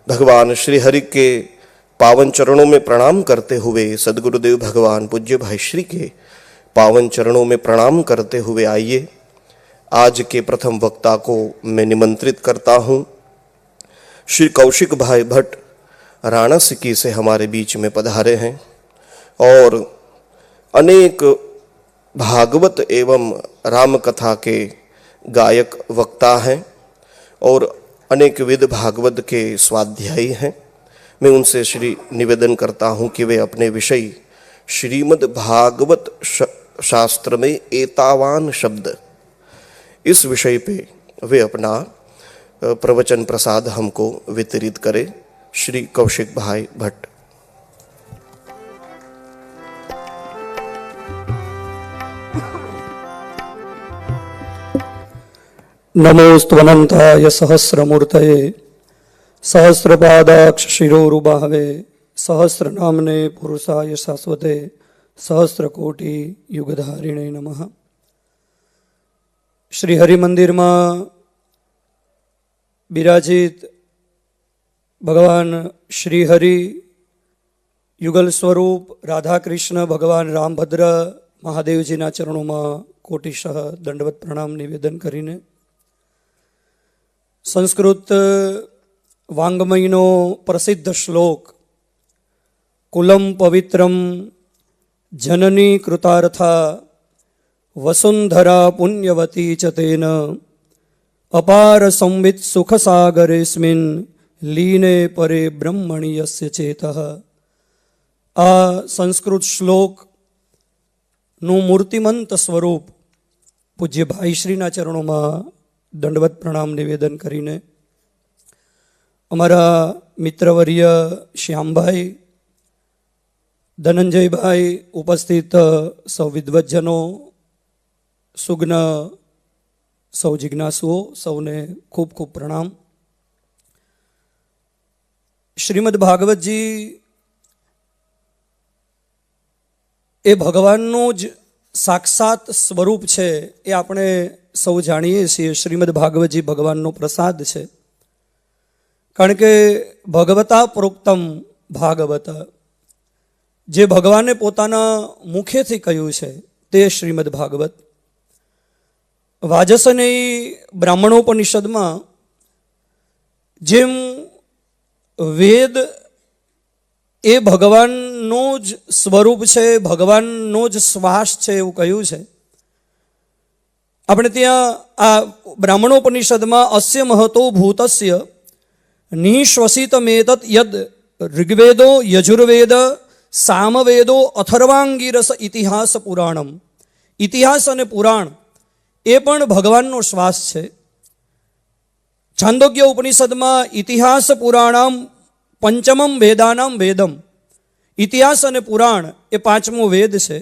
भगवान श्री हरि के पावन चरणों में प्रणाम करते हुए, सदगुरुदेव भगवान पूज्य भाई श्री के पावन चरणों में प्रणाम करते हुए आइए आज के प्रथम वक्ता को मैं निमंत्रित करता हूँ। श्री कौशिक भाई भट्ट राणा सिक्की से हमारे बीच में पधारे हैं और अनेक भागवत एवं राम कथा के गायक वक्ता हैं और अनेक विध भागवत के स्वाध्यायी हैं। मैं उनसे श्री निवेदन करता हूं कि वे अपने विषय श्रीमद् भागवत शास्त्र में एतावान शब्द, इस विषय पे वे अपना प्रवचन प्रसाद हमको वितरित करें। श्री कौशिक भाई भट्ट। नमोस्तवनंताय सहस्रमूर्तये सहस्रपादाक्ष शिरोरुबाहवे सहस्रनामने पुरुषाय शाश्वते सहस्रकोटि युगधारिणे नमः। श्री हरि मंदिर में बिराजित भगवान श्री हरि युगल स्वरूप राधा कृष्ण भगवान रामभद्र महादेवजीना चरणों में कोटिशः दंडवत प्रणाम निवेदन करीने संस्कृत वांग्मयनो प्रसिद्ध श्लोक कुलम पवित्रम जननी कृतार्था वसुंधरा पुण्यवती च तेन अपार संवित सुख सागरेस्मिन् लीने परे ब्रह्मणि यस्य चेतः। आ संस्कृत श्लोक नु मूर्तिमंत स्वरूप पूज्य भाई श्रीना चरणों में दंडवत प्रणाम निवेदन करीने अमरा मित्रवर्य श्यामभाई, धनंजयभाई, उपस्थित सौ विद्वज्जनों, सुग्न सौ जिज्ञासुओं, सौने खूब खूब प्रणाम। श्रीमद् भागवत जी ए भगवानનું જ साक्षात स्वरूप है, ये આપણે સૌ જાણીએ છીએ। શ્રીમદ્ ભાગવતજી ભગવાનનો પ્રસાદ છે, કારણ કે ભગવતા પ્રોક્તમ ભાગવત, જે ભગવાને પોતાના મુખેથી કહ્યું છે તે શ્રીમદ્ ભાગવત। વાજસનેયી બ્રાહ્મણોપનિષદમાં જેમ વેદ એ ભગવાનનો જ સ્વરૂપ છે, ભગવાનનો જ શ્વાસ છે એવું કહ્યું છે। આપણે ત્યાં આ બ્રાહ્મણોપનિષદમાં અસ્ય મહતો ભૂતસ્ય નિશ્વસિતમેતત યદ ઋગ્વેદો યજુર્વેદ સામવેદો અથર્વાંગીરસ ઇતિહાસ પુરાણમ। ઇતિહાસ અને પુરાણ એ પણ ભગવાનનો શ્વાસ છે। છાંદોગ્ય ઉપનિષદમાં ઇતિહાસ પુરાણામ પંચમમ વેદાનામ વેદમ, ઇતિહાસ અને પુરાણ એ પાંચમો વેદ છે।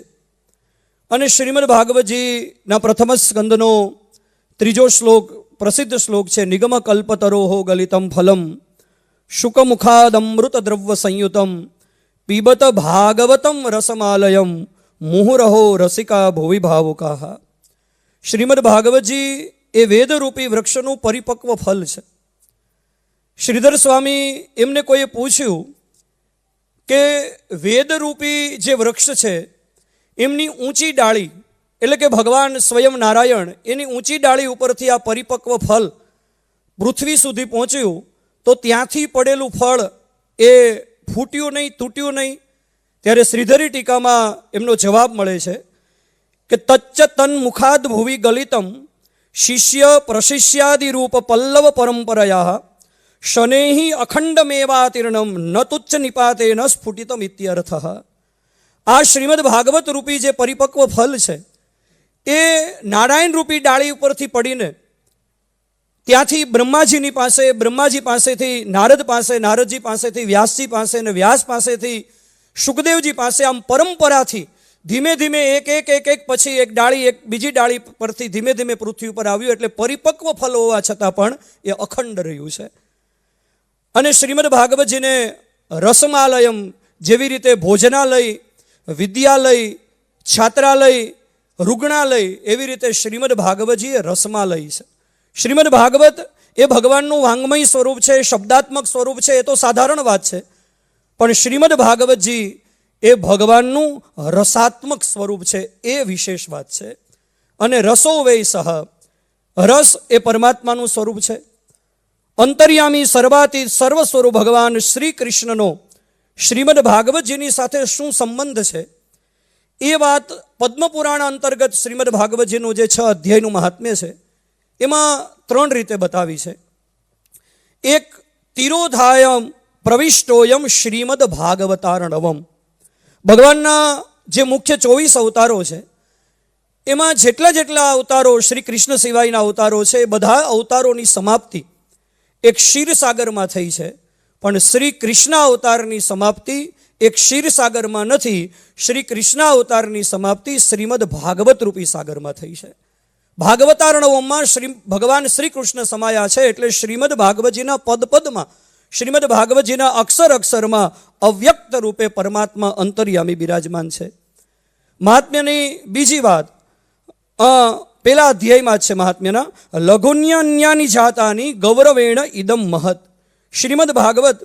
અને શ્રીમદ્ ભાગવતજીના પ્રથમ સ્કંદનો ત્રીજો શ્લોક પ્રસિદ્ધ શ્લોક છે, નિગમ કલ્પતરોહો ગલિતમ ફલમ શુકમુખાદમૃત દ્રવ્ય સંયુતમ પીબત ભાગવતમ રસમાલયમ મુહુરહો રસિકા ભુવિ ભાવુકાહ। શ્રીમદ્ ભાગવતજી એ વેદરૂપી વૃક્ષનું પરિપક્વ ફલ છે। શ્રીધર સ્વામી એમને કોઈએ પૂછ્યું કે વેદરૂપી જે વૃક્ષ છે એમની ઊંચી ડાળી, એટલે કે ભગવાન સ્વયં નારાયણ એની ઊંચી ડાળી ઉપરથી આ પરિપક્વ ફળ પૃથ્વી સુધી પહોંચ્યું તો ત્યાંથી પડેલું ફળ એ ફૂટ્યું નહીં, તૂટ્યું નહીં। ત્યારે શ્રીધરી ટીકામાં એમનો જવાબ મળે છે કે તચ્ચ તન મુખાદ ભુવિ ગલિતમ શિષ્ય પ્રશિષ્યાદિ રૂપ પલ્લવ પરંપરયા શનેહી અખંડમેવાતીર્ણમ ન તુચ્છ નિપાતે ન સ્ફુટિતમ ઇત્યર્થઃ। આ શ્રીમદ્ ભાગવત રૂપી જે પરિપક્વ ફલ છે એ નારાયણ રૂપી ડાળી ઉપરથી પડીને ત્યાંથી બ્રહ્માજીની પાસે, બ્રહ્માજી પાસેથી નારદ પાસે, નારદજી પાસેથી વ્યાસજી પાસે અને વ્યાસ પાસેથી શુકદેવજી પાસે આમ પરંપરાથી ધીમે ધીમે એક એક એક એક પછી એક ડાળી એક બીજી ડાળી પરથી ધીમે ધીમે પૃથ્વી ઉપર આવ્યું। એટલે પરિપક્વ ફલ હોવા છતાં પણ એ અખંડ રહ્યું છે। અને શ્રીમદ્ ભાગવતજીને રસમાલયમ, જેવી રીતે ભોજનાલય, વિદ્યાલય, છાત્રાલય, रुग्णालय एवी रीते श्रीमद् भागवतजी रसमालय है। श्रीमद् भागवत એ ભગવાનનું વાંગમય સ્વરૂપ છે, શબ્દાત્મક સ્વરૂપ છે, એ તો સાધારણ વાત છે. પણ શ્રીમદ ભાગવતજી એ ભગવાનનું રસાત્મક સ્વરૂપ છે, એ વિશેષ વાત છે. અને રસો વૈ સહ, રસ એ પરમાત્માનું સ્વરૂપ છે. અંતર્યામી સર્વાતીત સર્વ સ્વરૂપ ભગવાન શ્રી કૃષ્ણનો શ્રીમદ ભાગવતજીની સાથે શું સંબંધ છે, એ વાત પદ્મપુરાણ અંતર્ગત શ્રીમદ ભાગવતજીનું જે 6 અધ્યાયનું મહાત્મ્ય છે એમાં 3 રીતે બતાવી છે. એક, તિરોધાયમ પ્રવિષ્ટોયમ શ્રીમદ ભાગવતાર્ણવમ. ભગવાનના જે મુખ્ય 24 અવતારો છે એમાં જેટલા અવતારો શ્રી કૃષ્ણ સિવાયના અવતારો છે એ બધા અવતારોની સમાપ્તિ એક ક્ષીરસાગરમાં થઈ છે. પણ શ્રી કૃષ્ણ અવતારની સમાપ્તિ એક ક્ષીરસાગરમાં નથી, શ્રી કૃષ્ણ અવતારની સમાપ્તિ શ્રીમદ ભાગવત રૂપી સાગરમાં થઈ છે. ભાગવતાર્ણવમાં ભગવાન શ્રી કૃષ્ણ સમાયા છે, એટલે શ્રીમદ ભાગવતજીના પદમાં, શ્રીમદ ભાગવતજીના અક્ષરમાં અવ્યક્ત રૂપે પરમાત્મા અંતર્યામી બિરાજમાન છે. મહાત્મ્યની બીજી વાત પેલા અધ્યાયમાં જ છે મહાત્મ્યના, લઘુન્યાન્યાની જાતાની ગૌરવેણ ઇદમ મહત. શ્રીમદ ભાગવત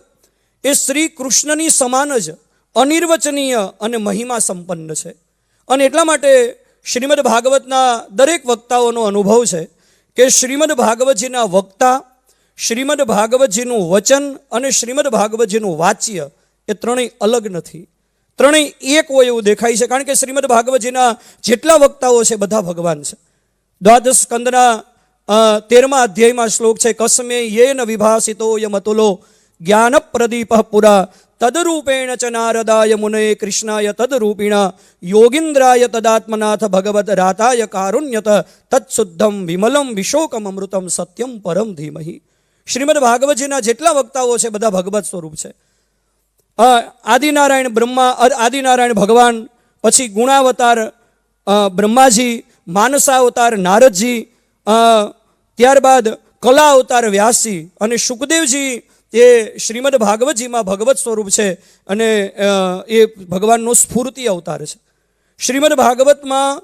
એ શ્રી કૃષ્ણની સમાન જ અનિર્વચનીય અને મહિમા સંપન્ન છે. અને એટલા માટે શ્રીમદ ભાગવતના દરેક વક્તાઓનો અનુભવ છે કે શ્રીમદ ભાગવતજીના વક્તા, શ્રીમદ ભાગવતજીનું વચન અને શ્રીમદ ભાગવતજીનું વાચ્ય એ ત્રણેય અલગ નથી, ત્રણેય એક હોય એવું દેખાય છે. કારણ કે શ્રીમદ ભાગવતજીના જેટલા વક્તાઓ છે બધા ભગવાન છે. દ્વાદશ સ્કંદના 13મા અધ્યાયમાં શ્લોક છે, કસ્મે યેન વિભાસિતો યમતુલો જ્ઞાન પ્રદીપ પુરા તદરૂપેણ ચ નારદાય મુનય કૃષ્ણાય તદરૂપિણા યોગીન્દ્રાય તદાત્મનાથ ભગવત રાતાય કારુણ્યત તત્શુદ્ધમ વિમલમ વિશોકમ અમૃતમ સત્યમ પરમ ધીમહિ. શ્રીમદ ભાગવતજીના જેટલા વક્તાઓ છે બધા ભગવત સ્વરૂપ છે. આદિનારાયણ બ્રહ્મા, આદિનારાયણ ભગવાન, પછી ગુણાવતાર બ્રહ્માજી, માનસાવતાર નારદજી, ત્યારબાદ કલા અવતાર વ્યાસજી, અને શુકદેવજી એ શ્રીમદ ભાગવતજીમાં ભગવત સ્વરૂપ છે અને એ ભગવાનનો સ્ફૂર્તિ અવતાર છે. શ્રીમદ ભાગવતમાં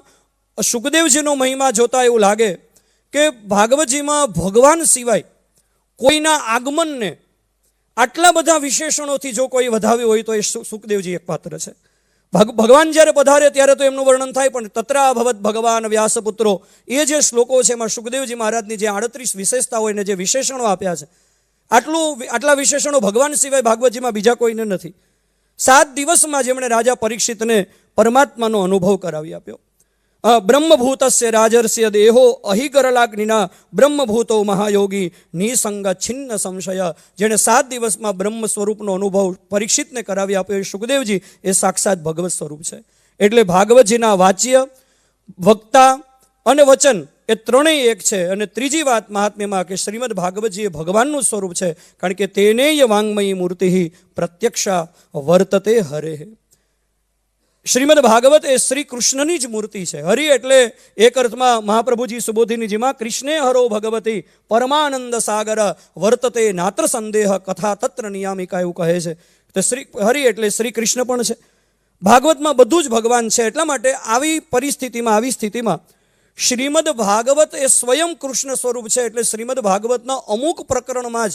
શુકદેવજીનો મહિમા જોતા એવું લાગે કે ભાગવતજીમાં ભગવાન સિવાય કોઈના આગમનને આટલા બધા વિશેષણોથી જો કોઈ વધાવ્યું હોય તો એ શુકદેવજી એક પાત્ર છે. ભગવાન જ્યારે પધારે ત્યારે તો એમનું વર્ણન થાય, પણ તત્રા ભવત ભગવાન વ્યાસપુત્રો, એ જે શ્લોકો છે એમાં શુકદેવજી મહારાજની જે 38 વિશેષતાઓ એને જે વિશેષણો આપ્યા છે, આટલા વિશેષણો ભગવાન સિવાય ભાગવતજીમાં બીજા કોઈને નથી. 7 દિવસમાં જેમણે રાજા પરીક્ષિતને પરમાત્માનો અનુભવ કરાવી આપ્યો. બ્રહ્મભૂતસ્ય રાજર્ષય દેહો અહિકરલાગ્નિના બ્રહ્મભૂતો મહાયોગી નિસંગ છિન્ન સંશય. જેણે 7 દિવસમાં બ્રહ્મ સ્વરૂપનો અનુભવ પરીક્ષિતને કરાવી આપ્યો એ શુકદેવજી એ સાક્ષાત ભગવત સ્વરૂપ છે. એટલે ભાગવતજીના વાચ્ય, વક્તા અને વચન એ ત્રણેય એક છે. અને ત્રીજી વાત મહાત્મ્યમાં કે શ્રીમદ ભાગવતજી એ ભગવાનનું સ્વરૂપ છે, કારણ કે તેનેય વાંગમયી મૂર્તિ પ્રત્યક્ષા વર્તતે હરે. શ્રીમદ ભાગવત એ શ્રી કૃષ્ણની જ મૂર્તિ છે. હરિ એટલે એક અર્થમાં મહાપ્રભુજી સુબોધિનીજીમાં કૃષ્ણે હરો ભગવતી પરમાનંદ સાગર વર્તતે નાત્ર સંદેહ કથા તત્ર નિયામિકા એવું કહે છે. તો હરિ એટલે શ્રી કૃષ્ણ પણ છે. ભાગવતમાં બધું જ ભગવાન છે. એટલા માટે આવી પરિસ્થિતિમાં, આવી સ્થિતિમાં શ્રીમદ ભાગવત એ સ્વયં કૃષ્ણ સ્વરૂપ છે. એટલે શ્રીમદ ભાગવતના અમુક પ્રકરણમાં જ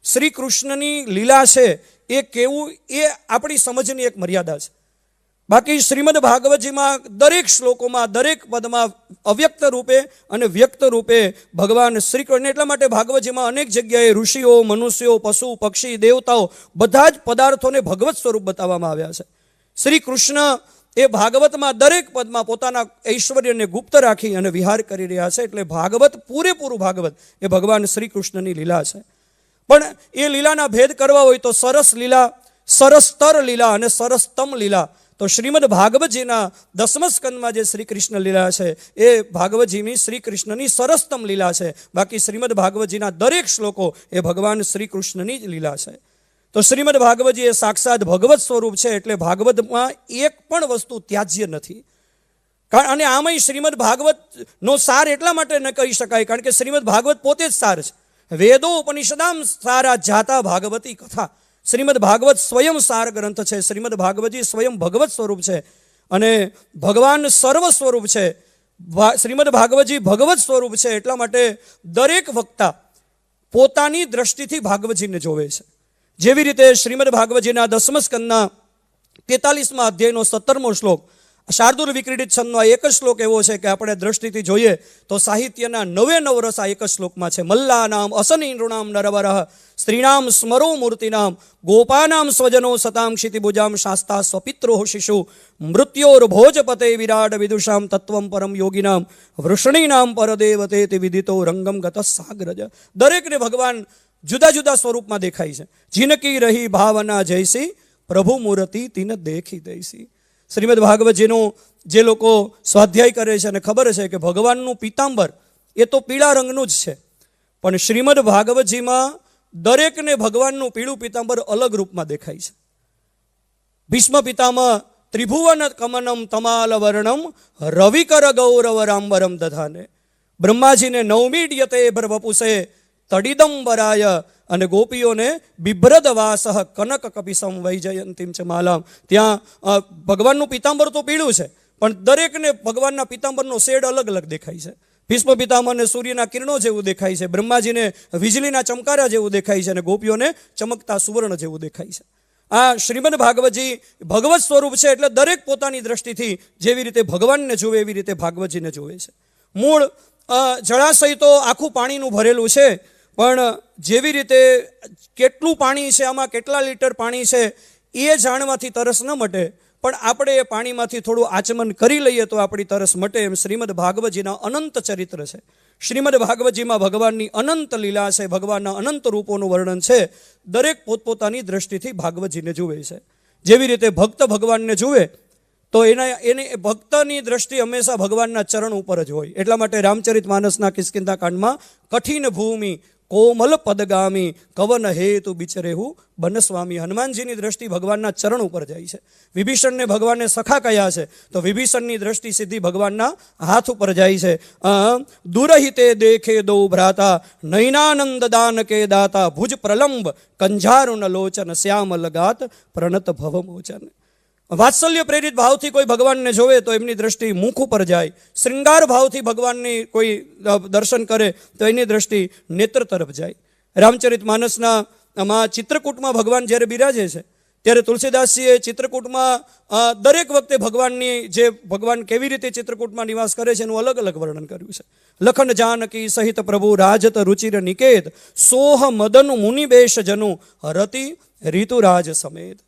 શ્રી કૃષ્ણની લીલા છે એ કેવું, એ આપણી સમજની એક મર્યાદા છે. બાકી શ્રીમદ ભાગવતજીમાં દરેક શ્લોકોમાં, દરેક પદમાં અવ્યક્ત રૂપે અને વ્યક્ત રૂપે ભગવાન શ્રી કૃષ્ણ. એટલા માટે ભાગવતજીમાં અનેક જગ્યાએ ઋષિઓ, મનુષ્યો, પશુ, પક્ષી, દેવતાઓ બધા જ પદાર્થોને ભગવત સ્વરૂપ બતાવવામાં આવ્યા છે. શ્રી કૃષ્ણ એ ભાગવતમાં દરેક પદમાં પોતાના ઐશ્વર્યને ગુપ્ત રાખી અને વિહાર કરી રહ્યા છે. એટલે ભાગવત, પૂરેપૂરું ભાગવત એ ભગવાન શ્રી કૃષ્ણની લીલા છે. પણ એ લીલાના ભેદ કરવા હોય તો સરસ લીલા, સરસ્તર લીલા અને સરસતમ લીલા. તો શ્રીમદ ભાગવતજીના 10મા સ્કંદમાં જે શ્રી કૃષ્ણ લીલા છે એ ભાગવતજીની શ્રી કૃષ્ણની સરસતમ લીલા છે. બાકી શ્રીમદ ભાગવતજીના દરેક શ્લોકો એ ભગવાન શ્રી કૃષ્ણની જ લીલા છે. તો શ્રીમદ ભાગવતજી એ સાક્ષાત ભગવત સ્વરૂપ છે. એટલે ભાગવતમાં એક પણ વસ્તુ ત્યાજ્ય નથી. અને આમાંય શ્રીમદ ભાગવતનો સાર એટલા માટે ન કહી શકાય કારણ કે શ્રીમદ ભાગવત પોતે જ સાર છે. વેદો ઉપનિષદામ સારા જાતા ભાગવતી કથા. શ્રીમદ ભાગવત સ્વયં સાર ગ્રંથ છે. શ્રીમદ ભાગવતજી સ્વયં ભગવત સ્વરૂપ છે અને ભગવાન સર્વ સ્વરૂપ છે. શ્રીમદ ભાગવતજી ભગવત સ્વરૂપ છે. એટલા માટે દરેક વક્તા પોતાની દ્રષ્ટિથી ભાગવતજીને જોવે છે. જેવી રીતે શ્રીમદ ભાગવતજીના 10મ સ્કંદના 43મા અધ્યાયનો 17મો શ્લોક, શાર્દુલ વિક્રીડિત છંદનો આ એક જ શ્લોક એવો છે કે આપણે દ્રષ્ટિથી જોઈએ તો સાહિત્યના 99 રસ આ એક જ શ્લોકમાં છે. મલ્લાનામ અસની નૃણામ નરવરઃ સ્ત્રીણામ સ્મરો મૂર્તિનામ ગોપાનામ સ્વજનો સતામ ક્ષિતિભુજામ શાસ્તા સ્વપિત્રો શિશુ મૃત્યોર ભોજપતે વિરાટ વિદુષામ તત્વમ પરમ યોગિનામ વૃષણીનામ પરદેવતે તે વિદિતો રંગમ ગત સાગ્રજ. દરેકને ભગવાન જુદા જુદા સ્વરૂપમાં દેખાય છે. જીનકી રહી ભાવના જયસી પ્રભુ મૂર્તિ તીન દેખી દઈસી. શ્રીમદ ભાગવતજીનું જે લોકો સ્વાધ્યાય કરે છે અને ખબર છે કે ભગવાનનું પીતાંબર એ તો પીળા રંગનું જ છે, પણ શ્રીમદ ભાગવતજીમાં દરેકને ભગવાનનું પીળું પીતાંબર અલગ રૂપમાં દેખાય છે. ભીષ્મ પિતામહ ત્રિભુવન કમનમ તમાલ વર્ણમ રવિકર ગૌરવ રામવરમ દધાને. બ્રહ્માજીને નવમીડ્યતે ભરવપુષે તડિદંબરાય અને ગોપીઓને બિભ્રદ વાસહ કનક કપિસમ વૈજયંતીમ ચ માલામ. ત્યાં ભગવાનનું પીતાંબર તો પીળું છે, પણ દરેકને ભગવાનના પીતાંબરનો શેડ અલગ અલગ દેખાય છે. ભીષ્મ પિતામહને સૂર્યના કિરણો જેવું દેખાય છે, બ્રહ્માજીને વીજળીના ચમકારા જેવું દેખાય છે અને ગોપીઓને ચમકતા સુવર્ણ જેવું દેખાય છે. આ શ્રીમદ ભાગવતજી ભગવત સ્વરૂપ છે, એટલે દરેક પોતાની દ્રષ્ટિથી જેવી રીતે ભગવાનને જુએ એવી રીતે ભાગવતજીને જુએ છે. મૂળ જળાશય તો આખું પાણીનું ભરેલું છે, પણ જેવી રીતે કેટલું પાણી છે, આમાં કેટલા લીટર પાણી છે એ જાણવાથી તરસ ન મટે, પણ આપણે એ પાણીમાંથી થોડું આચમન કરી લઈએ તો આપણી તરસ મટે. એમ શ્રીમદ ભાગવતજીના અનંત ચરિત્ર છે. શ્રીમદ ભાગવતજીમાં ભગવાનની અનંત લીલા છે, ભગવાનના અનંત રૂપોનું વર્ણન છે. દરેક પોતપોતાની દ્રષ્ટિથી ભાગવતજીને જુએ છે. જેવી રીતે ભક્ત ભગવાનને જુએ તો એની ભક્તની દ્રષ્ટિ હંમેશા ભગવાનના ચરણ ઉપર જ હોય. એટલા માટે રામચરિત માનસના કિષ્કિંધા કાંડમાં કઠિન ભૂમિ કોમલ પદગામી કવન હેતુ બિચરેહુ બનસ્વામી. હનુમાનજીની દ્રષ્ટિ ભગવાનના ચરણ ઉપર જાય છે. વિભીષણને ભગવાનને સખા કયા છે તો વિભીષણની દ્રષ્ટિ સીધી ભગવાનના હાથ ઉપર જાય છે. દુરહિતે દેખે દો ભ્રાતા નૈનાનંદ દાન કે દાતા ભુજ પ્રલંબ કંજારુન લોચન શ્યામ લગાત પ્રણત ભવ મોચન. વાત્સલ્ય પ્રેરિત ભાવથી કોઈ ભગવાનને જોવે તો એમની દ્રષ્ટિ મુખ ઉપર જાય. શૃંગાર ભાવથી ભગવાનની કોઈ દર્શન કરે તો એની દ્રષ્ટિ નેત્ર તરફ જાય. રામચરિત માનસના ચિત્રકૂટમાં ભગવાન જ્યારે બિરાજે છે ત્યારે તુલસીદાસજીએ ચિત્રકૂટમાં દરેક વખતે ભગવાનની જે ભગવાન કેવી રીતે ચિત્રકૂટમાં નિવાસ કરે છે એનું અલગ અલગ વર્ણન કર્યું છે. લખન જાનકી સહિત પ્રભુ રાજત રુચિર નિકેત સોહ મદન મુનિબેશ જનુ રતિ ઋતુરાજ સમેત.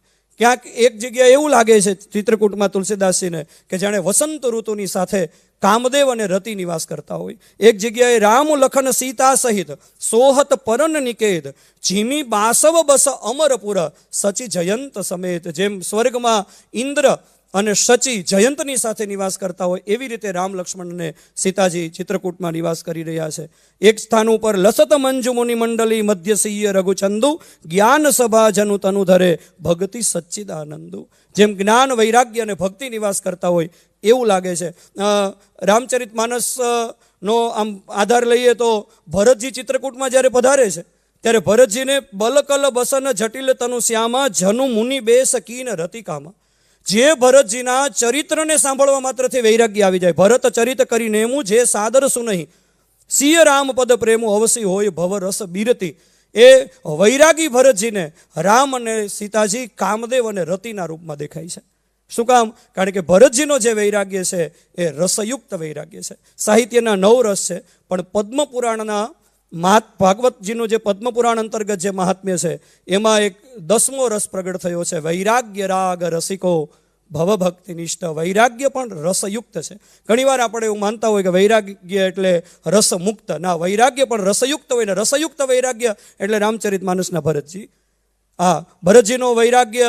ક્યાંક એક જગ્યાએ એવું લાગે છે ચિત્રકૂટમાં તુલસીદાસજીને કે જાણે વસંત ઋતુની સાથે કામદેવ અને રતિ નિવાસ કરતા હોય. એક જગ્યાએ રામ લખન સીતા સહિત સોહત પરન નિકેત જીમી બાસવ બસ અમરપુર સચી જયંત સમેત. જેમ સ્વર્ગમાં ઇન્દ્ર અને શચી જયંતની સાથે નિવાસ કરતા હોય એવી રીતે રામ લક્ષ્મણને સીતાજી ચિત્રકૂટમાં નિવાસ કરી રહ્યા છે. એક સ્થાન ઉપર લસત મંજુ મુનિ મંડલી મધ્યસીય રઘુચંદુ જ્ઞાન સભા જનુ તનુ ધરે ભક્તિ સચ્ચિદાનંદુ. જેમ જ્ઞાન વૈરાગ્ય અને ભક્તિ નિવાસ કરતા હોય એવું લાગે છે. રામચરિત માનસનો આમ આધાર લઈએ તો ભરતજી ચિત્રકૂટમાં જ્યારે પધારે છે ત્યારે ભરતજીને બલકલ બસન જટિલ તનુ શ્યામા જનુ મુનિ બે સકીન રતિકામાં. જે ભરતજીના ચરિત્રને સાંભળવા માત્રથી વૈરાગ્ય આવી જાય. ભરત ચરિત કરીને હું જે સાદર સુનહી સિંહ રામ પદ પ્રેમો અવસી હોય ભવ રસ બીરતી. એ વૈરાગી ભરતજીને રામ અને સીતાજી કામદેવ અને રતિના રૂપમાં દેખાય છે. શું કામ? કારણ કે ભરતજીનો જે વૈરાગ્ય છે એ રસયુક્ત વૈરાગ્ય છે. સાહિત્યના 9 રસ છે, પણ પદ્મપુરાણના ભાગવતજીનું જે પદ્મપુરાણ અંતર્ગત જે મહાત્મ્ય છે એમાં એક 10મો રસ પ્રગટ થયો છે. વૈરાગ્ય રાગ રસિકો ભવભક્તિ નિષ્ઠ. વૈરાગ્ય પણ રસયુક્ત છે. ઘણીવાર આપણે એવું માનતા હોય કે વૈરાગ્ય એટલે રસમુક્ત. ના, વૈરાગ્ય પણ રસયુક્ત હોય ને રસયુક્ત વૈરાગ્ય એટલે રામચરિત માનસના ભરતજી. ભરતજીનો વૈરાગ્ય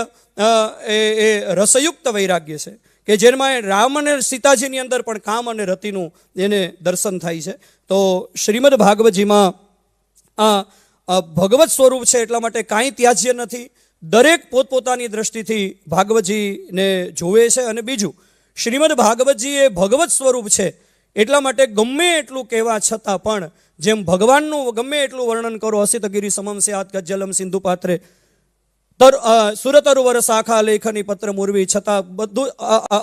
એ રસયુક્ત વૈરાગ્ય છે કે જેમાં રામ અને સીતાજીની અંદર પણ કામ અને રતિનું એને દર્શન થાય છે. તો શ્રીમદ ભાગવતજીમાં ભગવત સ્વરૂપ છે એટલા માટે કાંઈ ત્યાજ્ય નથી. દરેક પોતપોતાની દ્રષ્ટિથી ભાગવતજીને જોવે છે. અને બીજું, શ્રીમદ ભાગવતજી એ ભગવત સ્વરૂપ છે એટલા માટે ગમે એટલું કહેવા છતાં પણ જેમ ભગવાનનું ગમે એટલું વર્ણન કરો અસિતગીરી સમમ સ્યાત ગજ્જલમ સિંધુ પાત્રે સુરતરુવર શાખા લેખની પત્ર મુરવી, છતાં બધું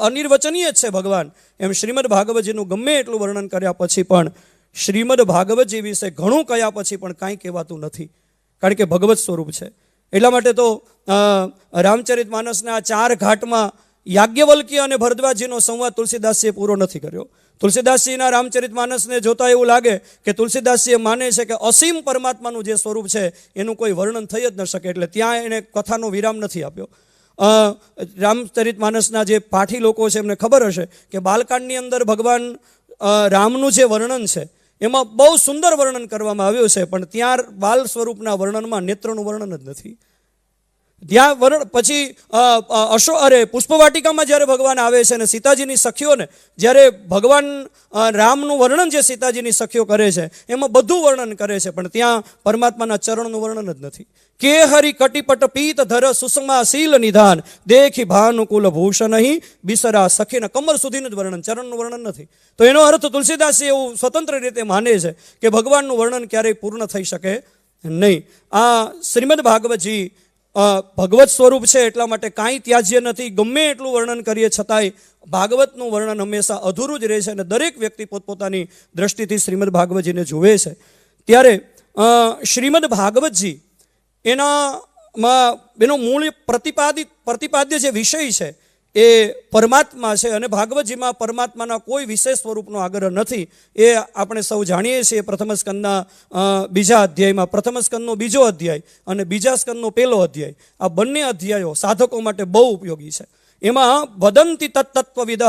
અનિર્વચનીય જ છે ભગવાન. એમ શ્રીમદ ભાગવતજીનું ગમે એટલું વર્ણન કર્યા પછી પણ શ્રીમદ ભાગવતજી વિશે ઘણું કયા પછી પણ કાંઈ કહેવાતું નથી, કારણ કે ભગવત સ્વરૂપ છે. એટલા માટે તો રામચરિત માનસના 4 ઘાટમાં યાજ્ઞવલ્ક્ય અને ભરદ્વાજીનો સંવાદ તુલસીદાસજીએ પૂરો નથી કર્યો. તુલસીદાસજીના રામચરિત માનસને જોતા એવું લાગે કે તુલસીદાસજીએ માને છે કે અસીમ પરમાત્માનું જે સ્વરૂપ છે એનું કોઈ વર્ણન થઈ જ ન શકે, એટલે ત્યાં એણે કથાનો વિરામ નથી આપ્યો. રામચરિત માનસના જે પાઠી લોકો છે એમને ખબર હશે કે બાલકાંડની અંદર ભગવાન રામનું જે વર્ણન છે એમાં બહુ સુંદર વર્ણન કરવામાં આવ્યું છે, પણ ત્યાં બાલ સ્વરૂપના વર્ણનમાં નેત્રનું વર્ણન જ નથી. ત્યાં પછી પુષ્પવાટિકામાં જ્યારે ભગવાન આવે છે અને સીતાજીની સખીઓને જ્યારે ભગવાન રામનું વર્ણન જે સીતાજીની સખીઓ કરે છે એમાં બધું વર્ણન કરે છે, પણ ત્યાં પરમાત્માના ચરણનું વર્ણન જ નથી. કે હરિ કટિપટ પીત ધર સુષમા શીલ નિધાન દેખી ભાનુકુલ ભૂષણ નહીં બિસરા સખીના કમર સુધીનું જ વર્ણન, ચરણનું વર્ણન નથી. તો એનો અર્થ તુલસીદાસજી એવું સ્વતંત્ર રીતે માને છે કે ભગવાનનું વર્ણન ક્યારેય પૂર્ણ થઈ શકે નહીં. આ શ્રીમદ ભાગવતજી ભગવત સ્વરૂપ છે એટલા માટે કાંઈ ત્યાજ્ય નથી. ગમે એટલું વર્ણન કરીએ છતાંય ભાગવતનું વર્ણન હંમેશા અધૂરું જ રહે છે અને દરેક વ્યક્તિ પોતપોતાની દ્રષ્ટિથી શ્રીમદ ભાગવતજીને જુએ છે. ત્યારે શ્રીમદ ભાગવતજી એનો મૂળ પ્રતિપાદ્ય જે વિષય છે એ પરમાત્મા છે અને ભાગવતજીમાં પરમાત્માના કોઈ વિશેષ સ્વરૂપનો આગ્રહ નથી. એ આપણે સૌ જાણીએ છીએ. પ્રથમ સ્કંદના 2 અધ્યાયમાં, પ્રથમ સ્કંદનો 2 અધ્યાય અને બીજા સ્કંદનો 1 અધ્યાય, આ બંને અધ્યાયો સાધકો માટે બહુ ઉપયોગી છે. એમાં વદંતી તત્તત્વવિદઃ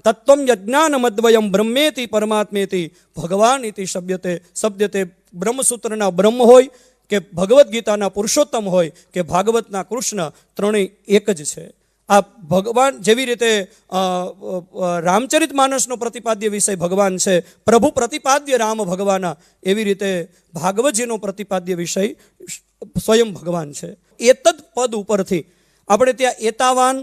તત્વમ યજ્ઞાનમદ્વયમ બ્રહ્મેતિ પરમાત્મેતિ ભગવાન ઇતિ શબ્દતે બ્રહ્મસૂત્રના બ્રહ્મ હોય કે ભગવદ્ ગીતાના પુરુષોત્તમ હોય કે ભાગવતના કૃષ્ણ, ત્રણેય એક જ છે. આ ભગવાન જેવી રીતે રામચરિત માનસનો પ્રતિપાદ્ય વિષય ભગવાન છે, પ્રભુ પ્રતિપાદ્ય રામ ભગવાના, એવી રીતે ભાગવતજીનો પ્રતિપાદ્ય વિષય સ્વયં ભગવાન છે. એતદ પદ ઉપરથી આપણે ત્યાં એતાવાન,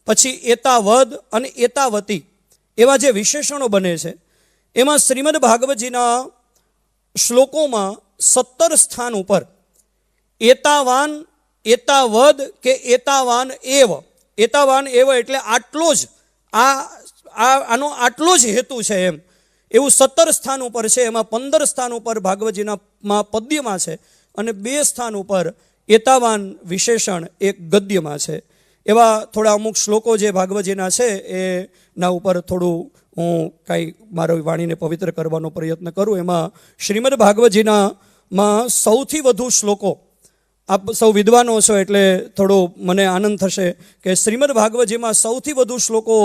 પછી એતાવદ અને એતાવતી એવા જે વિશેષણો બને છે એમાં શ્રીમદ ભાગવતજીના શ્લોકોમાં 17 સ્થાન ઉપર એતાવાન, એતાવદ કે એતાવાન એવ એટલે આટલો જ આનો આટલો જ હેતુ છે એમ, એવું 17 સ્થાન ઉપર છે. એમાં 15 સ્થાન ઉપર ભાગવતજીના પદ્યમાં છે અને 2 સ્થાન ઉપર એતાવાન વિશેષણ એક ગદ્યમાં છે. એવા થોડા અમુક શ્લોકો જે ભાગવતજીના છે એના ઉપર થોડું હું કાંઈ મારી વાણીને પવિત્ર કરવાનો પ્રયત્ન કરું. એમાં શ્રીમદ ભાગવતજીનામાં સૌથી વધુ શ્લોકો, આપ સૌ વિદ્વાનો છો એટલે થોડો મને આનંદ થશે કે શ્રીમદ ભાગવતજીમાં સૌથી વધુ શ્લોકો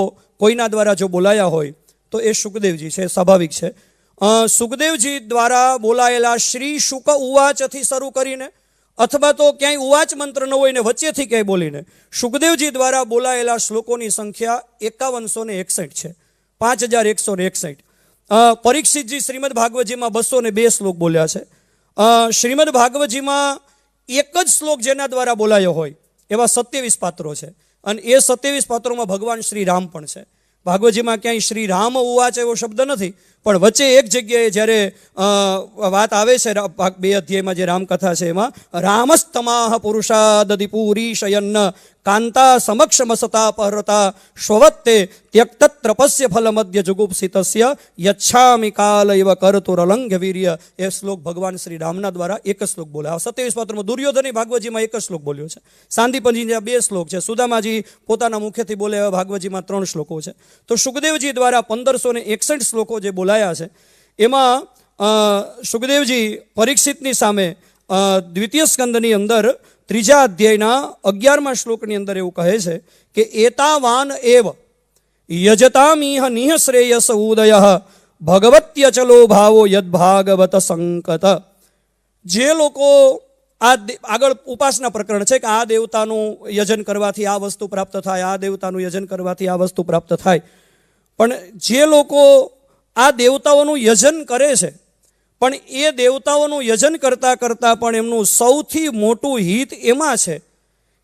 કોઈના દ્વારા જો બોલાયા હોય તો એ શુકદેવજી છે. સ્વાભાવિક છે. સુખદેવજી દ્વારા બોલાયેલા શ્રી શુક ઉવાચથી શરૂ કરીને, અથવા તો ક્યાંય ઉવાચ મંત્ર ન હોય ને વચ્ચેથી ક્યાંય બોલીને, શુકદેવજી દ્વારા બોલાયેલા શ્લોકોની સંખ્યા 5161 છે, 5161. પરીક્ષિતજી શ્રીમદ ભાગવતજીમાં 202 શ્લોક બોલ્યા છે. શ્રીમદ ભાગવતજીમાં એક જ શ્લોક જેના દ્વારા બોલાયો હોય એવા 27 પાત્રો છે અને એ 27 પાત્રોમાં ભગવાન શ્રી રામ પણ છે. ભાગવતજીમાં ક્યાંય શ્રી રામ ઉવાચ એવો શબ્દ નથી, પણ વચ્ચે એક જગ્યાએ જ્યારે વાત આવે છે 2 અધ્યાયમાં જે રામકથા છે એમાં રામસ્તમાહ પુરુષાદધિ પૂરી શયન કાંતા સમક્ષમસતા પહરતા સ્વવત્તે ત્યક્તત્રપસ્ય ફલમધ્ય જુગુપ્સિતસ્ય યચ્છામિ કાલ ઇવ કરતુરલંઘ્ય વીર્ય. એ શ્લોક ભગવાન શ્રી રામના દ્વારા એક જ શ્લોક બોલ્યા. 27 પાત્રમાં દુર્યોધને ભાગવતજીમાં એક જ શ્લોક બોલ્યો છે. સાંદીપનજીના 2 શ્લોક છે. સુદામાજી પોતાના મુખેથી બોલે એવા ભાગવતજીમાં 3 શ્લોકો છે. તો શુકદેવજી દ્વારા 1561 શ્લોકો જે બોલાયા છે એમાં શુકદેવજી પરીક્ષિતની સામે દ્વિતીય સ્કંદની અંદર 3 અધ્યાયના 11મા શ્લોકની અંદર એવું કહે છે કે એતાવાન એવ યજતામિહ નિહ શ્રેયસ ઉદય ભગવત્યચલો ભાવો યદ્ભાગવત સંકત. જે લોકો આગળ ઉપાસના પ્રકરણ છે કે આ દેવતાનું યજન કરવાથી આ વસ્તુ પ્રાપ્ત થાય, આ દેવતાનું યજન કરવાથી આ વસ્તુ પ્રાપ્ત થાય, પણ જે લોકો આ દેવતાઓનું યજન કરે છે પણ એ દેવતાઓનું યજન કરતાં કરતાં પણ એમનું સૌથી મોટું હિત એમાં છે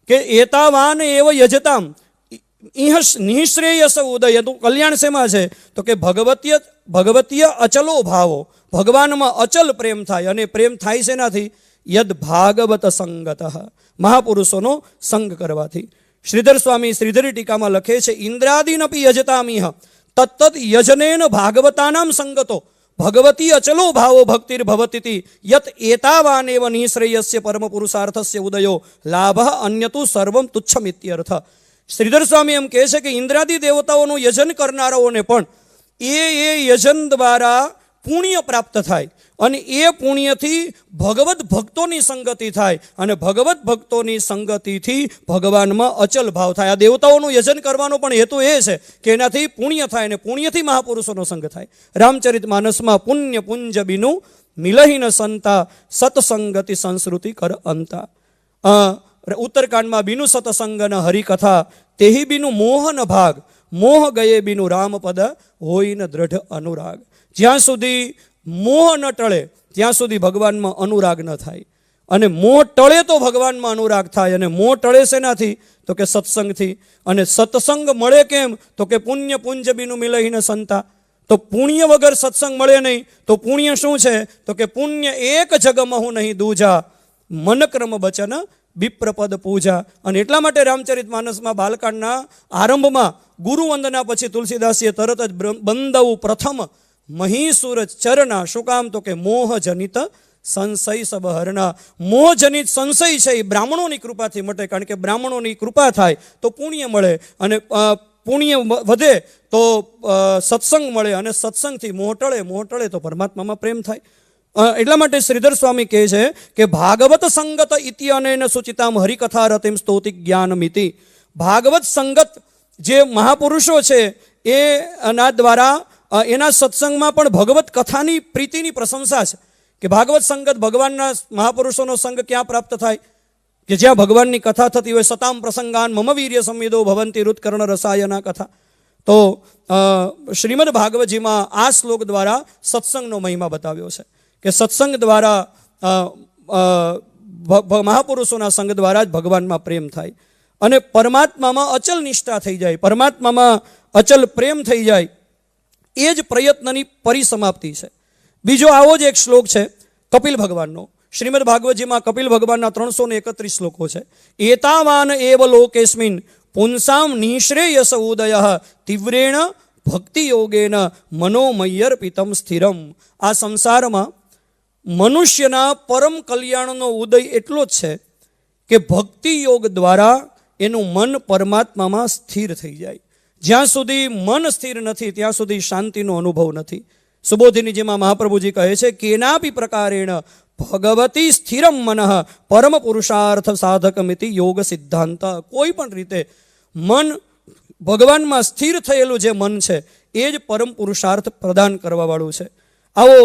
કે એતાવાન એવ યજતામ નિઃશ્રેયસ ઉદય. એનું કલ્યાણ શેમાં છે તો કે ભગવતીય અચલો ભાવો, ભગવાનમાં અચલ પ્રેમ થાય. અને પ્રેમ થાય શેનાથી? યદ ભાગવત સંગત, મહાપુરુષોનો સંગ કરવાથી. શ્રીધર સ્વામી શ્રીધરી ટીકામાં લખે છે ઇન્દ્રાદીનપી યજતામિહ તત્તદ યજનેન ભાગવતાનામ સંગતો. ભગવતી અચલો ભાવો ભક્તિર્ભવતી યત એતાવાન એવ નિશ્રેયસ્ય પરમ પુરુષાર્થસ્ય ઉદયો લાભ અન્યતુ સર્વમ તુચ્છમિત્યર્થ. શ્રીધર સ્વામી એમ કહે છે કે ઇન્દ્રાદિ દેવતાઓનું યજન કરનારાઓને પણ એ યજન દ્વારા પુણ્ય પ્રાપ્ત થાય અને એ પુણ્યથી ભગવત ભક્તોની સંગતિ થાય અને ભગવત ભક્તોની સંગતિથી ભગવાનમાં અચલ ભાવ થાય. આ દેવતાઓનું યજન કરવાનો પણ હેતુ એ છે કે એનાથી પુણ્ય થાય અને પુણ્યથી મહાપુરુષોનો સંગ થાય. રામચરિત માનસમાં પુણ્ય પુંજ બિનું મિલહીન સંતા સત્સંગતિ સંસ્કૃતિ કર અંતા. ઉત્તરકાંડમાં બિનું સત્સંગન હરિકથા તેહી બિનું મોહન ભાગ મોહ ગયે બિનું રામપદ હોય ન દ્રઢ અનુરાગ. જ્યાં સુધી મોહ ન ટળે ત્યાં સુધી ભગવાનમાં અનુરાગ ન થાય અને મોહ ટળે તો ભગવાનમાં અનુરાગ થાય. અને મોહ ટળે શેનાથી? તો કે સત્સંગથી. અને સત્સંગ મળે કેમ? તો કે પુણ્ય પુંજ બિનું મિલહીન સંતા. તો પુણ્ય વગર સત્સંગ મળે નહીં. તો પુણ્ય શું છે? તો કે પુણ્ય એક જગમહુ નહીં દૂજા મનક્રમ બચન વિપ્રપદ પૂજા. અને એટલા માટે રામચરિત માનસમાં બાલકાંડના આરંભમાં ગુરુવંદના પછી તુલસીદાસીએ તરત જ બંદવું પ્રથમ મહીસુર ચરના. શું કામ? તો કે મોહ જનિત સંશય સબહરના. મોહ જનિત સંશય છે એ બ્રાહ્મણોની કૃપાથી મટે. કારણ કે બ્રાહ્મણોની કૃપા થાય તો પુણ્ય મળે અને પુણ્ય વધે તો સત્સંગ મળે અને સત્સંગથી મોહ ટળે, મોહ ટળે તો પરમાત્મામાં પ્રેમ થાય. એટલા માટે શ્રીધર સ્વામી કહે છે કે ભાગવત સંગત ઇતિ અનેન સુચિતામ હરિકથા રતિમ સ્તોતિ જ્ઞાનમિતિ. ભાગવત સંગત જે મહાપુરુષો છે એના દ્વારા એના સત્સંગમાં પણ ભગવત કથાની પ્રીતિની પ્રશંસા છે. કે ભાગવત સંગત ભગવાનના મહાપુરુષોનો સંગ ક્યાં પ્રાપ્ત થાય? કે જ્યાં ભગવાનની કથા થતી હોય. સતામ પ્રસંગાન મમ વીર્ય સંવિદો ભવંતી રુત્કર્ણ રસાયના કથા. તો શ્રીમદ ભાગવતજીમાં આ શ્લોક દ્વારા સત્સંગનો મહિમા બતાવ્યો છે કે સત્સંગ દ્વારા મહાપુરુષોના સંગ દ્વારા જ ભગવાનમાં પ્રેમ થાય અને પરમાત્મામાં અચલ નિષ્ઠા થઈ જાય, પરમાત્મામાં અચલ પ્રેમ થઈ જાય. એ જ પ્રયત્નની પરિસમાપ્તિ છે. બીજો આવો જ એક શ્લોક છે કપિલ ભગવાનનો. શ્રીમદ ભાગવતજીમાં કપિલ ભગવાનના 331 શ્લોકો છે. એતાવાન એવ લોકેસ્મિન પુંસામ નિશ્રેયસ ઉદય તીવ્રેણ ભક્તિ યોગેન મનોમય્યર્પિતમ સ્થિરમ. આ સંસારમાં મનુષ્યના પરમ કલ્યાણનો ઉદય એટલો જ છે કે ભક્તિ યોગ દ્વારા એનું મન પરમાત્મામાં સ્થિર થઈ જાય. જ્યાં સુધી મન સ્થિર નથી ત્યાં સુધી શાંતિનો અનુભવ નથી. સુબોધિનીજીમાં મહાપ્રભુજી કહે છે કેનાપી પ્રકારેણ ભગવતી સ્થિરમ મનઃ પરમ પુરુષાર્થ સાધકમિતિ યોગ સિદ્ધાંત. કોઈ પણ રીતે મન ભગવાનમાં સ્થિર થયેલું જે મન છે એ જ પરમ પુરુષાર્થ પ્રદાન કરવાવાળું છે. આવો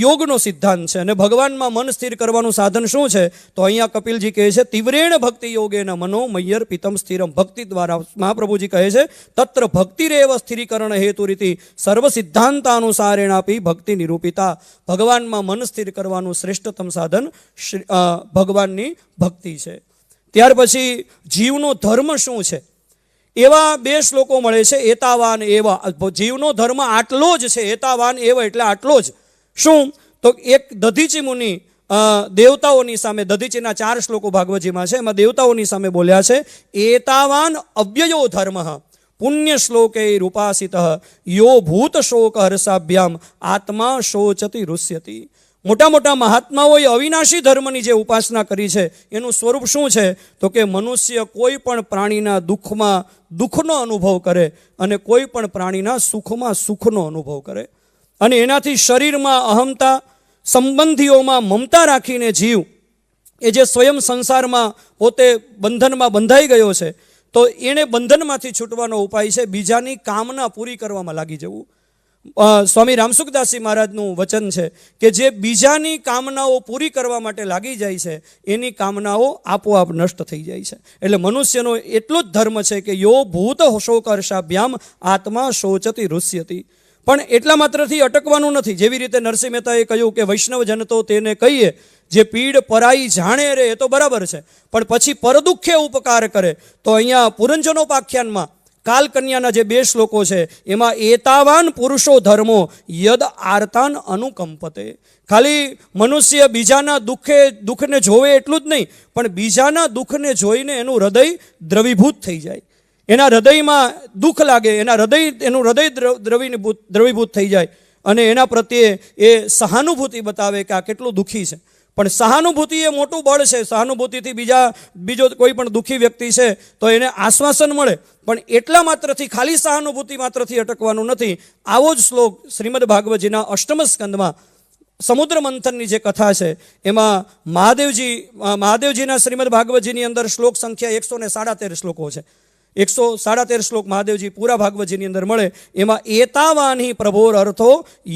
યોગનો સિદ્ધાંત છે. અને ભગવાનમાં મન સ્થિર કરવાનું સાધન શું છે? તો અહીંયા કપિલજી કહે છે તીવ્રેણ ભક્તિ યોગેન મનો મય્યર પિતમ સ્થિરમ. ભક્તિ દ્વારા મહાપ્રભુજી કહે છે તત્ર ભક્તિરેવ સ્થિરીકરણ હેતુ રીતિ સર્વ સિદ્ધાંતાનુસારેણ આપી ભક્તિ નિરૂપિતા. ભગવાનમાં મન સ્થિર કરવાનું શ્રેષ્ઠતમ સાધન ભગવાનની ભક્તિ છે. ત્યાર પછી જીવનો ધર્મ શું છે? એવા 2 શ્લોકો મળે છે. એતાવાન એવા, જીવનો ધર્મ આટલો જ છે. એતાવાન એવા એટલે આટલો જ. શું? તો એક દધીચી મુનિ દેવતાઓની સામે, દધીચીના 4 શ્લોકો ભાગવતજીમાં છે, એમાં દેવતાઓની સામે બોલ્યા છે એતાવાન અવ્યયો ધર્મ પુણ્ય શ્લોકે રૂપાસિત યો ભૂત શોક હર્ષાભ્યામ આત્મા શોચતી રુષ્યતિ. મોટા મોટા મહાત્માઓએ અવિનાશી ધર્મની જે ઉપાસના કરી છે એનું સ્વરૂપ શું છે? તો કે મનુષ્ય કોઈ પણ પ્રાણીના દુઃખમાં દુઃખનો અનુભવ કરે અને કોઈ પણ પ્રાણીના સુખમાં સુખનો અનુભવ કરે. અને એનાથી શરીરમાં અહમતા, સંબંધીઓમાં મમતા રાખીને જીવ એ જે સ્વયં સંસારમાં પોતે બંધનમાં બંધાઈ ગયો છે તો એણે બંધનમાંથી છૂટવાનો ઉપાય છે બીજાની કામના પૂરી કરવામાં લાગી જવું. સ્વામી રામસુખદાસજી મહારાજનું વચન છે કે જે બીજાની કામનાઓ પૂરી કરવા માટે લાગી જાય છે એની કામનાઓ આપોઆપ નષ્ટ થઈ જાય છે. એટલે મનુષ્યનો એટલો જ ધર્મ છે કે યો ભૂત શોક હર્ષાભ્યામ આત્મા શોચતી રુષ્યતિ. પણ એટલા માત્રથી અટકવાનું નથી. જેવી રીતે નરસિંહ મહેતાએ કહ્યું કે વૈષ્ણવજન તો તેને કહીએ જે પીડ પરાઈ જાણે રે, એ તો બરાબર છે, પણ પછી પરદુઃખે ઉપકાર કરે. તો અહીંયા પુરંજનોપાખ્યાનમાં કાલકન્યાના જે 2 શ્લોકો છે એમાં એતાવાન પુરુષો ધર્મો યદ આર્તાન અનુકંપતે. ખાલી મનુષ્ય બીજાના દુઃખને જોવે એટલું જ નહીં, પણ બીજાના દુઃખને જોઈને એનું હૃદય દ્રવીભૂત થઈ જાય. એના હૃદયમાં દુઃખ લાગે, એનું હૃદય દ્રવીભૂત થઈ જાય. અને એના પ્રત્યે એ સહાનુભૂતિ બતાવે કે આ કેટલું દુઃખી છે. પણ સહાનુભૂતિ એ મોટું બળ છે. સહાનુભૂતિથી બીજો કોઈ પણ દુઃખી વ્યક્તિ છે તો એને આશ્વાસન મળે. પણ એટલા માત્રથી, ખાલી સહાનુભૂતિ માત્રથી અટકવાનું નથી. આવો જ શ્લોક શ્રીમદ ભાગવતજીના અષ્ટમ સ્કંદમાં સમુદ્ર મંથનની જે કથા છે એમાં મહાદેવજીના શ્રીમદ ભાગવતજીની અંદર શ્લોક સંખ્યા 177 શ્લોકો છે. 177 શ્લોક મહાદેવજી પૂરા ભાગવતજીની અંદર મળે. એમાં એતાવાની પ્રભોર અર્થો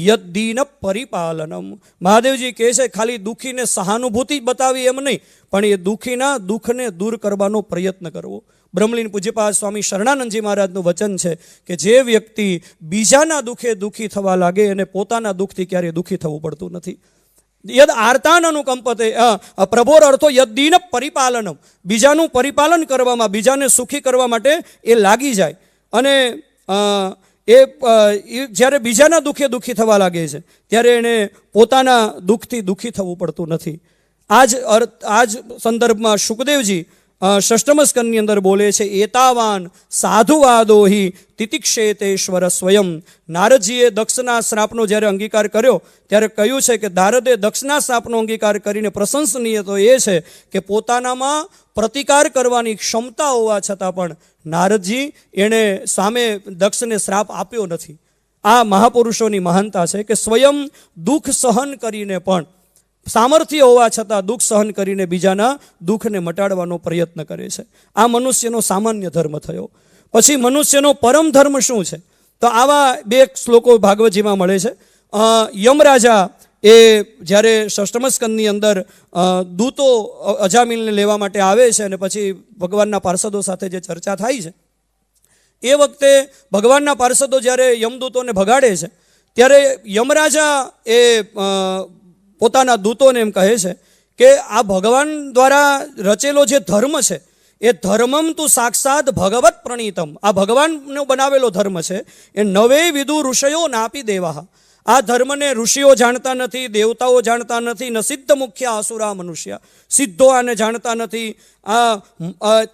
યદ્દીન પરિપાલનમ. મહાદેવજી કહે છે ખાલી દુઃખીને સહાનુભૂતિ બતાવી એમ નહીં, પણ એ દુઃખીના દુઃખને દૂર કરવાનો પ્રયત્ન કરવો. બ્રહ્મલીન પૂજ્યપાદ સ્વામી શરણાનંદજી મહારાજનું વચન છે કે જે વ્યક્તિ બીજાના દુઃખે દુઃખી થવા લાગે અને પોતાના દુઃખથી ક્યારેય દુઃખી થવું પડતું નથી. યદ આર્તાન અનુકંપતે પ્રભોર અર્થો યદ્દીન પરિપાલનમ. બીજાનું પરિપાલન કરવામાં, બીજાને સુખી કરવા માટે એ લાગી જાય. અને એ જ્યારે બીજાના દુઃખે દુઃખી થવા લાગે છે ત્યારે એને પોતાના દુઃખથી દુઃખી થવું પડતું નથી. આ જ સંદર્ભમાં શુકદેવજી ષષ્ઠમ સ્કંદની અંદર બોલે છે એતાવાન સાધુવાદો હિ તિતિક્ષેતેશ્વર સ્વયં. નારદજીએ દક્ષના શ્રાપનો જ્યારે અંગીકાર કર્યો ત્યારે કહ્યું છે કે નારદે દક્ષના શ્રાપનો અંગીકાર કરીને પ્રશંસનીય તો એ છે કે પોતાનામાં પ્રતિકાર કરવાની ક્ષમતા હોવા છતાં પણ નારદજી એણે સામે દક્ષને શ્રાપ આપ્યો નથી. આ મહાપુરુષોની મહાનતા છે કે સ્વયં દુઃખ સહન કરીને પણ, સામર્થ્ય હોવા છતાં દુઃખ સહન કરીને બીજાના દુઃખને મટાડવાનો પ્રયત્ન કરે છે. આ મનુષ્યનો સામાન્ય ધર્મ થયો. પછી મનુષ્યનો પરમ ધર્મ શું છે? તો આવા 2 શ્લોકો ભાગવતજીમાં મળે છે. યમરાજા એ જ્યારે ષષ્ઠમ સ્કંદની અંદર દૂતો અજામિલને લેવા માટે આવે છે અને પછી ભગવાનના પાર્ષદો સાથે જે ચર્ચા થાય છે એ વખતે ભગવાનના પાર્ષદો જ્યારે યમદૂતોને ભગાડે છે ત્યારે યમરાજા એ પોતાના દૂતોને એમ કહે છે કે આ ભગવાન દ્વારા રચેલો જે ધર્મ છે એ ધર્મમ તું સાક્ષાત ભગવત પ્રણીતમ. આ ભગવાનનો બનાવેલો ધર્મ છે. એ નવે વિદુ ઋષયો નાપી દેવા. આ ધર્મને ઋષિઓ જાણતા નથી, દેવતાઓ જાણતા નથી, ન સિદ્ધ મુખ્ય આસુરા મનુષ્ય. સિદ્ધો આને જાણતા નથી.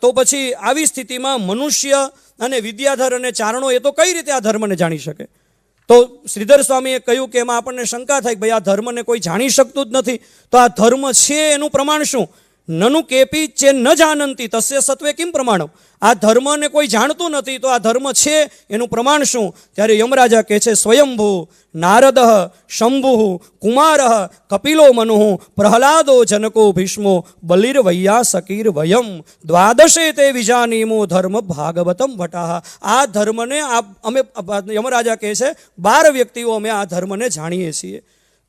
તો પછી આવી સ્થિતિમાં મનુષ્ય અને વિદ્યાધર અને ચારણો એ તો કઈ રીતે આ ધર્મને જાણી શકે? તો શ્રીધર સ્વામીએ કહ્યું કે એમાં આપણને શંકા થાય કે ભાઈ આ ધર્મને કોઈ જાણી શકતું જ નથી, તો આ ધર્મ છે એનું પ્રમાણ શું? નનુ કેપી ચે ન જાનંતી તસ્ય સત્વે કિમ પ્રમાણમ. આ ધર્મને કોઈ જાણતું નથી તો આ ધર્મ છે એનું પ્રમાણ શું? ત્યારે યમરાજા કહે છે સ્વયંભૂ નારદ શંભુ કુમાર કપિલો મનુ પ્રહલાદો જનકો ભીષ્મો બલિર્વૈયા સકીર વયમ દ્વાદશે તે વિજાનીમો ધર્મ ભાગવતમ ભટાહ. આ ધર્મને અમે, યમરાજા કહે છે 12 વ્યક્તિઓ અમે આ ધર્મને જાણીએ છીએ.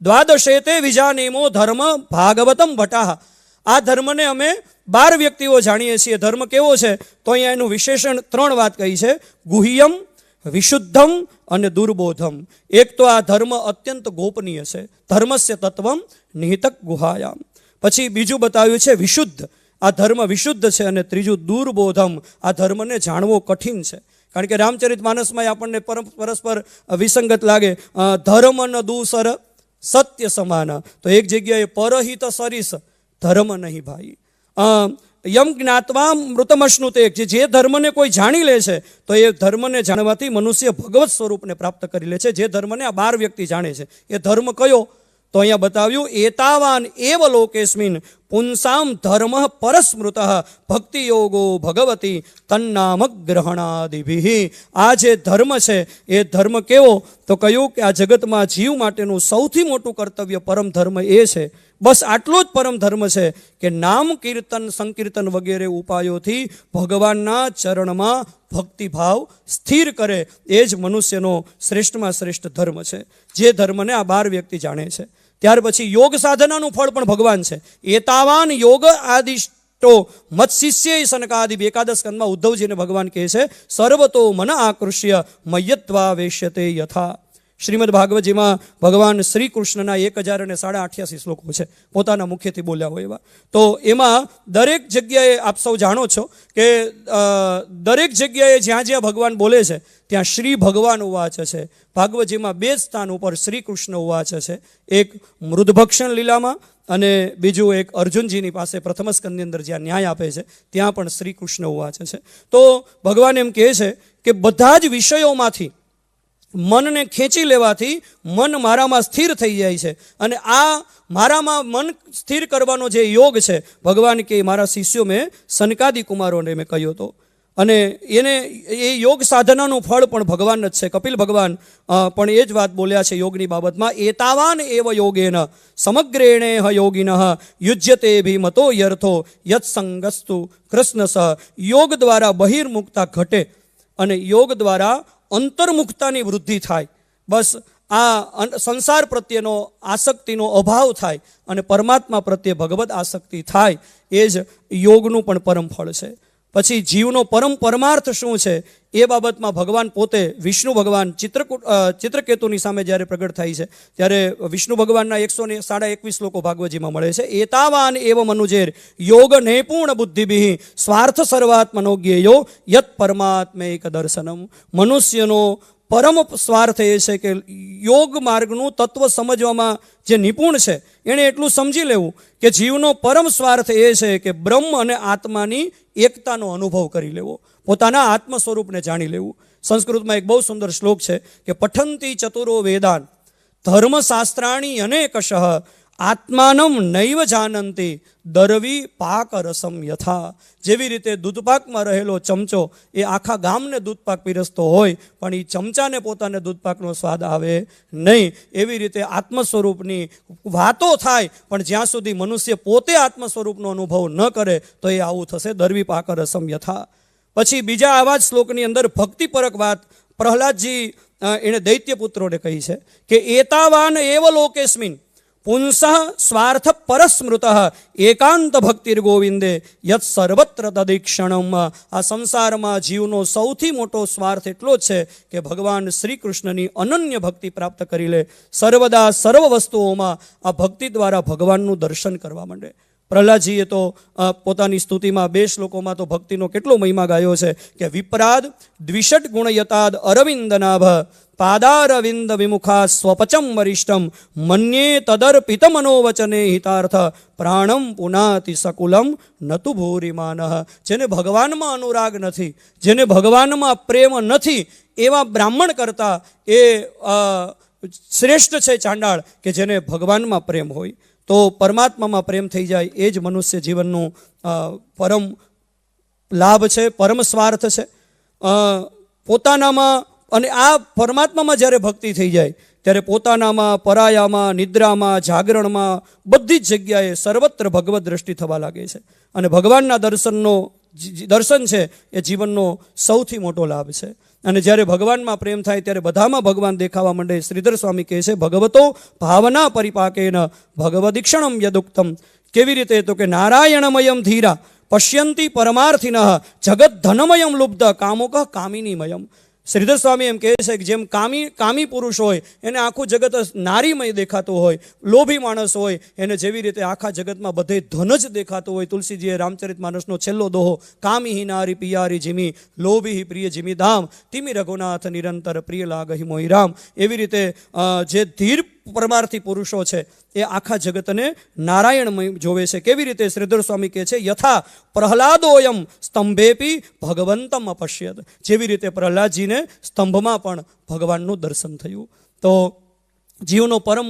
દ્વાદશે તે વિજાનીમો ધર્મ ભાગવતમ ભટાહ. આ ધર્મને અમે 12 વ્યક્તિઓ જાણીએ છીએ. ધર્મ કેવો છે? તો અહીંયા એનું વિશેષણ 3 વાત કહી છે: ગુહ્યમ, વિશુદ્ધમ અને દુર્બોધમ. એક તો આ ધર્મ અત્યંત ગોપનીય છે, ધર્મસ્ય તત્વમ નિહિતક ગુહાયામ. પછી બીજું બતાવ્યું છે વિશુદ્ધ, આ ધર્મ વિશુદ્ધ છે. અને ત્રીજું દુર્બોધમ, આ ધર્મને જાણવો કઠિન છે. કારણ કે રામચરિત માનસમાં આપણને પરસ્પર વિસંગત લાગે. ધર્મ ન દૂસર સત્ય સમાન. તો એક જગ્યાએ પરહિત સરીસ ધર્મ નહીં ભાઈ. યમ જ્ઞાત્વા મૃતમશ્નુતે. જે ધર્મને કોઈ જાણી લે છે તો એ ધર્મને જાણવાથી મનુષ્ય ભગવત સ્વરૂપને પ્રાપ્ત કરી લે છે. જે ધર્મને આ 12 વ્યક્તિ જાણે છે એ ધર્મ કયો? તો અહીંયા બતાવ્યું એતાવાન એવ લોકેસ્મિન પુંસામ ધર્મ પરસ્મૃત ભક્તિ યોગો ભગવતી તન્નામ ગ્રહણાદિભિ. આ જે ધર્મ છે એ ધર્મ કેવો? તો કહ્યું કે આ જગતમાં જીવ માટેનું સૌથી મોટું કર્તવ્ય પરમ ધર્મ એ છે. બસ આટલો જ પરમ ધર્મ છે કે નામ કીર્તન સંકીર્તન વગેરે ઉપાયોથી ભગવાનના ચરણમાં ભક્તિભાવ સ્થિર કરે. એ જ મનુષ્યનો શ્રેષ્ઠમાં શ્રેષ્ઠ ધર્મ છે, જે ધર્મને આ 12 વ્યક્તિ જાણે છે. ત્યાર પછી યોગ સાધનાનું ફળ પણ ભગવાન છે. એતાવાન યોગ આદિષ્ટો મત્શિષ્ય સનકાદિ. 11 સ્કંદમાં ઉદ્ધવજીને ભગવાન કહે છે સર્વતો મન આકૃષ્ય મય્યત્વા વેશ્યતે યથા. શ્રીમદ ભાગવતજીમાં ભગવાન શ્રી કૃષ્ણના 1088 શ્લોકો છે, પોતાના મુખેથી બોલ્યા હોય એવા. તો એમાં દરેક જગ્યાએ આપ સૌ જાણો છો કે દરેક જગ્યાએ જ્યાં જ્યાં ભગવાન બોલે છે ત્યાં શ્રી ભગવાન ઉવાચ છે. ભાગવતજીમાં 2 સ્થાન ઉપર શ્રી કૃષ્ણ ઉવાચ છે. એક મૃદભક્ષણ લીલામાં અને બીજું એક અર્જુનજીની પાસે પ્રથમ સ્કંદની અંદર જ્યાં ન્યાય આપે છે ત્યાં પણ શ્રી કૃષ્ણ ઉવાચ છે. તો ભગવાન એમ કહે છે કે બધા જ વિષયોમાંથી મનને ખેંચી લેવાથી મન મારામાં સ્થિર થઈ જાય છે. અને આ મારામાં મન સ્થિર કરવાનો જે યોગ છે, ભગવાન કે મારા શિષ્યો મેં સનકાદી કુમારોને મેં કહ્યો હતો. અને એ યોગ સાધનાનું ફળ પણ ભગવાન જ છે. કપિલ ભગવાન પણ એ જ વાત બોલ્યા છે યોગની બાબતમાં. એતાવાન એવ યોગેન સમગ્રેણે હ યોગિનઃ યુજ્યતે ભીમતો યર્થો યત્સંગસ્તુ કૃષ્ણ સહ. યોગ દ્વારા બહિર્મુખતા ઘટે અને યોગ દ્વારા અંતર્મુખતાની વૃદ્ધિ થાય. બસ આ સંસાર પ્રત્યેનો આસક્તિનો અભાવ થાય અને પરમાત્મા પ્રત્યે ભગવત આસક્તિ થાય. એ જ યોગનું પણ પરમ ફળ છે. પછી જીવનો પરમ પરમાર્થ શું છે એ બાબતમાં ભગવાન પોતે, વિષ્ણુ ભગવાન ચિત્રકેતુની સામે જ્યારે પ્રગટ થાય છે ત્યારે વિષ્ણુ ભગવાનના 121 શ્લોકો ભાગવતજીમાં મળે છે. એતાવાન એવ મનુજેર યોગ નૈપુણ બુદ્ધિભિ સ્વાર્થ સર્વાત્મનો જ્ઞેયો યત પરમાત્મૈક દર્શનમ. મનુષ્યનો પરમ સ્વાર્થ એ છે કે યોગ માર્ગનું તત્વ સમજવામાં જે નિપુણ છે એણે એટલું સમજી લેવું કે જીવનો પરમ સ્વાર્થ એ છે કે બ્રહ્મ અને આત્માની એકતાનો અનુભવ કરી લેવો, પોતાના આત્મ સ્વરૂપને જાણી લેવું. સંસ્કૃતમાં એક બહુ સુંદર શ્લોક છે કે પઠંતી ચતુરો વેદાન ધર્મશાસ્ત્રાણી અનેકશઃ આત્માનમ નૈવ જાનંતી દરવી પાક રસમ યથા. જેવી રીતે દૂધપાકમાં રહેલો ચમચો એ આખા ગામને દૂધપાક પીરસતો હોય પણ એ ચમચાને પોતાને દૂધપાકનો સ્વાદ આવે નહીં, એવી રીતે આત્મ સ્વરૂપની વાતો થાય પણ જ્યાં સુધી મનુષ્ય પોતે આત્મ સ્વરૂપનો અનુભવ ન કરે તો એ આવું થશે. દરવી પાક રસમ યથા. પછી બીજા આવા જ શ્લોકની અંદર ભક્તિપરક વાત પ્રહલાદજી એણે દૈત્યપુત્રોને કહી છે કે એતાવાન એવ લોકેસ્મિન પુંસઃ સ્વાર્થ પરસ્મૃત એકાંત ભક્તિર ગોવિંદે યત સર્વત્ર તદીક્ષણમ. આ સંસારમાં જીવનો સૌથી મોટો સ્વાર્થ એટલો જ છે કે ભગવાન શ્રી કૃષ્ણની અનન્ય ભક્તિ પ્રાપ્ત કરી લે. સર્વદા સર્વ વસ્તુઓમાં આ ભક્તિ દ્વારા ભગવાનનું દર્શન કરવા માંડે. પ્રહલાદજીએ તો પોતાની સ્તુતિમાં 2 શ્લોકોમાં તો ભક્તિનો કેટલો મહિમા ગાયો છે કે વિપ્રાદ દ્વિષટ ગુણયતાદ અરવિંદનાભ પાદારવિંદ વિમુખા સ્વપચમ વરિષ્ઠમ મન્યે તદર્પિત મનોવચને હિતાર્થ પ્રાણમ પુનાતિ સકુલમ નતુ ભૂરિમાનઃ. જેને ભગવાનમાં અનુરાગ નથી, જેને ભગવાનમાં પ્રેમ નથી, એવા બ્રાહ્મણ કરતાં એ શ્રેષ્ઠ છે ચાંડાળ કે જેને ભગવાનમાં પ્રેમ હોય. તો પરમાત્મામાં પ્રેમ થઈ જાય એ જ મનુષ્ય જીવનનું પરમ લાભ છે, પરમ સ્વાર્થ છે. પોતાનામાં અને આ પરમાત્મામાં જ્યારે ભક્તિ થઈ જાય ત્યારે પોતાનામાં, પરાયામાં, નિદ્રામાં, જાગરણમાં, બધી જ જગ્યાએ સર્વત્ર ભગવત દ્રષ્ટિ થવા લાગે છે. અને ભગવાનના દર્શન છે એ જીવનનો સૌથી મોટો લાભ છે. અને જ્યારે ભગવાનમાં પ્રેમ થાય ત્યારે બધામાં ભગવાન દેખાવા માંડે. શ્રીધર સ્વામી કહે છે ભગવતો ભાવના પરિપાકેન ભગવદીક્ષણમ યદુક્તમ. કેવી રીતે? તો કે નારાયણમયમ ધીરા પશ્યંતી પરમાર્થિનઃ જગત ધનમયમ લુબ્ધ કામોક કામિનીમયમ. શ્રીધર સ્વામી એમ કહે છે કે જેમ કામી પુરુષ હોય એને આખું જગત નારીમય દેખાતું હોય, લોભી માણસ હોય એને જેવી રીતે આખા જગતમાં બધે ધન જ દેખાતું હોય. તુલસીજીએ રામચરિતમાનસનો છેલ્લો દોહો કામી નારી પિયારી જીમી લોભી પ્રિય જીમી ધામ તિમી રઘુનાથ નિરંતર પ્રિય લાગહી મોહી રામ. એવી રીતે જે ધીર પરમાર્થી પુરુષો છે એ આખા જગતને નારાયણમય જોવે છે. કેવી રીતે? શ્રીધર સ્વામી કહે છે યથા પ્રહલાદોયમ સ્તંભેપી ભગવંતમ અપશ્યત. જેવી રીતે પ્રહલાદજીને સ્તંભમાં પણ ભગવાનનું દર્શન થયું. તો જીવનો પરમ